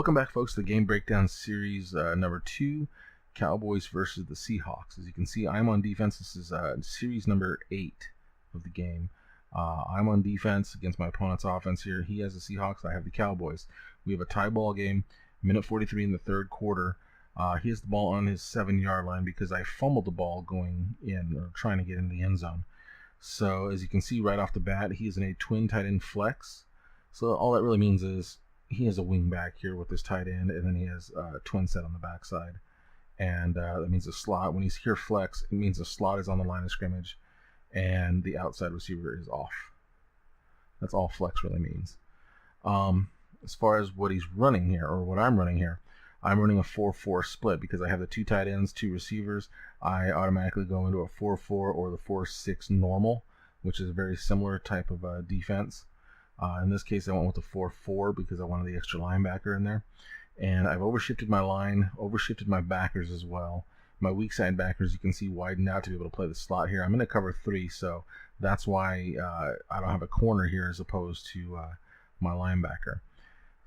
Welcome back, folks, to the Game Breakdown Series number 2, Cowboys versus the Seahawks. As you can see, I'm on defense. This is series number 8 of the game. I'm on defense against my opponent's offense here. He has the Seahawks. I have the Cowboys. We have a tie ball game, minute 43 in the third quarter. He has the ball on his 7-yard line because I fumbled the ball going in or trying to get in the end zone. So as you can see right off the bat, he is in a twin tight end flex. So all that really means is he has a wing back here with this tight end, and then he has a twin set on the backside. And that means a slot. When he's here flex, it means the slot is on the line of scrimmage and the outside receiver is off. That's all flex really means. As far as what he's running here, or what I'm running here, I'm running a 4-4 split because I have the 2 tight ends, 2 receivers. I automatically go into a 4-4 or the 4-6 normal, which is a very similar type of defense. In this case, I went with the 4-4 because I wanted the extra linebacker in there. And I've overshifted my line, overshifted my backers as well. My weak side backers, you can see, widened out to be able to play the slot here. I'm in a cover 3, so that's why I don't have a corner here as opposed to my linebacker.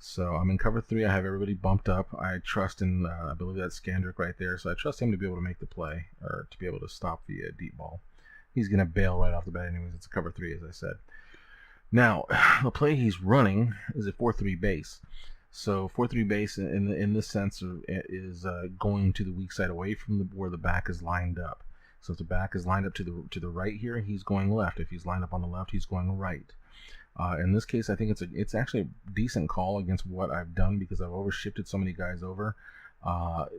So I'm in cover 3. I have everybody bumped up. I trust in, I believe that's Skandrick right there, so I trust him to be able to make the play, or to be able to stop the deep ball. He's going to bail right off the bat anyways. It's a cover 3, as I said. Now, the play he's running is a 4-3 base. So 4-3 base in this sense is going to the weak side away from where the back is lined up. So if the back is lined up to the right here, he's going left. If he's lined up on the left, he's going right. In this case, I think it's actually a decent call against what I've done because I've overshifted so many guys over.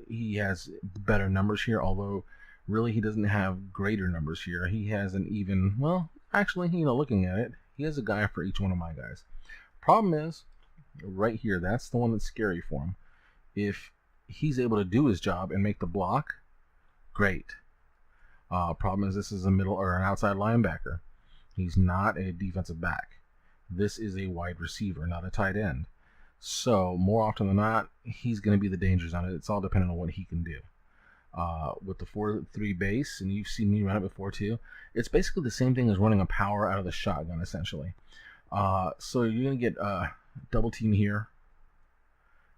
He has better numbers here, although really he doesn't have greater numbers here. He has an even, well, actually, looking at it, he has a guy for each one of my guys. Problem is, right here, that's the one that's scary for him. If he's able to do his job and make the block, great. Problem is, this is a middle or an outside linebacker. He's not a defensive back. This is a wide receiver, not a tight end. So more often than not, he's going to be the danger zone. It's all dependent on what he can do. With the 4-3 base, and you've seen me run it before too, it's basically the same thing as running a power out of the shotgun, essentially. So you're going to get double team here,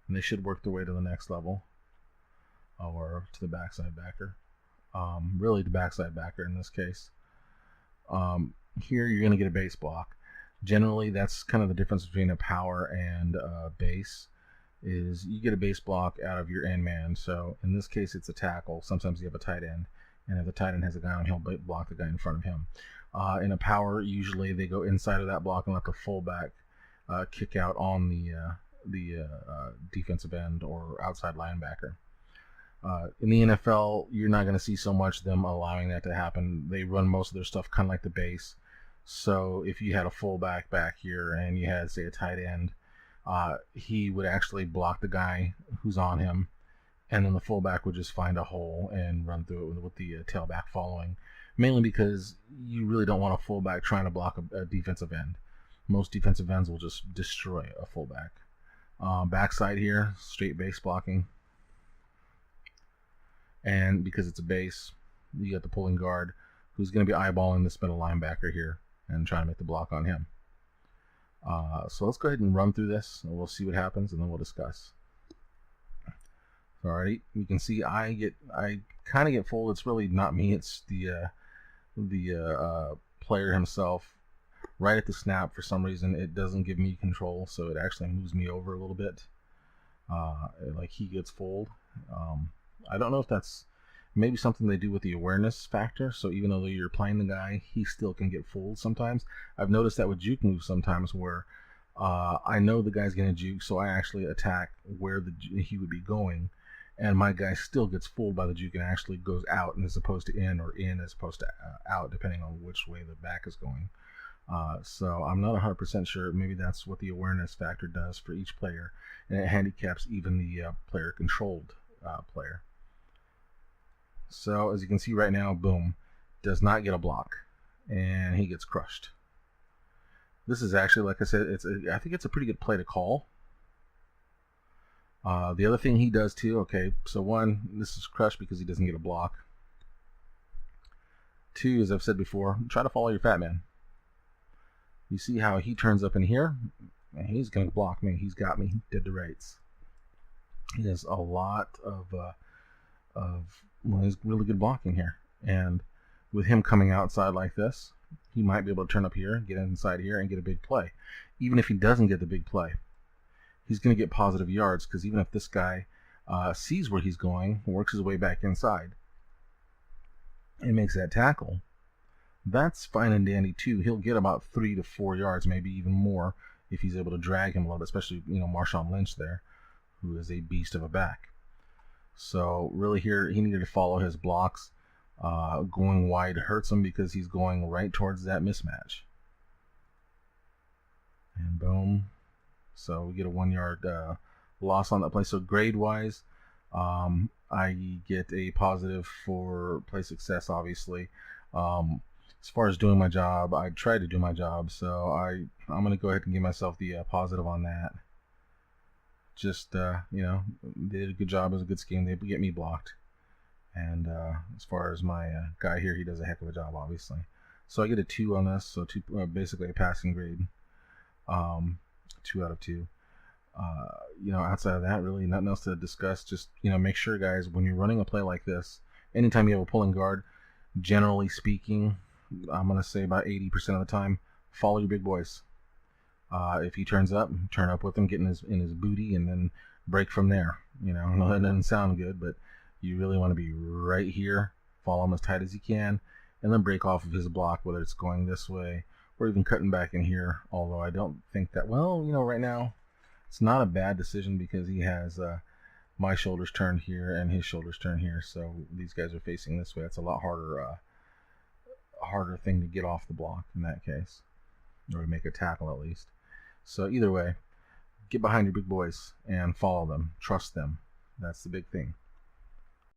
and they should work their way to the next level, or to the backside backer. Really the backside backer in this case. Here you're going to get a base block. Generally, that's kind of the difference between a power and a base. Is you get a base block out of your end man. So in this case, it's a tackle. Sometimes you have a tight end, and if the tight end has a guy on, he'll block the guy in front of him. In a power, usually they go inside of that block and let the fullback kick out on the defensive end or outside linebacker. In the NFL, you're not going to see so much them allowing that to happen. They run most of their stuff kind of like the base. So if you had a fullback back here and you had, say, a tight end, he would actually block the guy who's on him, and then the fullback would just find a hole and run through it with the tailback following, mainly because you really don't want a fullback trying to block a defensive end. Most defensive ends will just destroy a fullback. Backside here, straight base blocking, and because it's a base, you got the pulling guard who's going to be eyeballing this middle linebacker here and trying to make the block on him. So let's go ahead and run through this, and we'll see what happens, and then we'll discuss. Alrighty, you can see I kind of get fooled. It's really not me; it's the player himself. Right at the snap, for some reason, it doesn't give me control, so it actually moves me over a little bit. Like he gets fooled. I don't know if that's maybe something they do with the awareness factor, so even though you're playing the guy, he still can get fooled sometimes. I've noticed that with juke moves sometimes where I know the guy's going to juke, so I actually attack where he would be going, and my guy still gets fooled by the juke and actually goes out as opposed to in, or in as opposed to out, depending on which way the back is going. So I'm not 100% sure. Maybe that's what the awareness factor does for each player, and it handicaps even the player-controlled player. So as you can see right now, boom, does not get a block, and he gets crushed. This is actually, like I said, I think it's a pretty good play to call. The other thing he does too, okay, so one, this is crushed because he doesn't get a block. 2, as I've said before, try to follow your fat man. You see how he turns up in here, and he's going to block me. He's got me dead to rights. He has a lot of well, he's really good blocking here. And with him coming outside like this, he might be able to turn up here, get inside here, and get a big play. Even if he doesn't get the big play, he's going to get positive yards, because even if this guy sees where he's going, works his way back inside, and makes that tackle, that's fine and dandy too. He'll get about 3 to 4 yards, maybe even more, if he's able to drag him a little bit, especially, Marshawn Lynch there, who is a beast of a back. So really here, he needed to follow his blocks. Going wide hurts him because he's going right towards that mismatch. And boom. So we get a 1 yard loss on that play. So grade-wise, I get a positive for play success, obviously. As far as doing my job, I tried to do my job, so I'm going to go ahead and give myself the positive on that. Just, they did a good job. It was a good scheme. They get me blocked. And as far as my guy here, he does a heck of a job, obviously. So I get a 2 on this, so basically a passing grade. 2 out of 2. Outside of that, really nothing else to discuss. Just, make sure, guys, when you're running a play like this, anytime you have a pulling guard, generally speaking, I'm going to say about 80% of the time, follow your big boys. If he turn up with him, get in his booty, and then break from there. I know that doesn't sound good, but you really want to be right here, follow him as tight as you can, and then break off of his block, whether it's going this way or even cutting back in here. Although I don't think that, right now, it's not a bad decision, because he has my shoulders turned here and his shoulders turned here, so these guys are facing this way. It's a lot harder thing to get off the block in that case, or to make a tackle at least. So either way, get behind your big boys and follow them. Trust them. That's the big thing.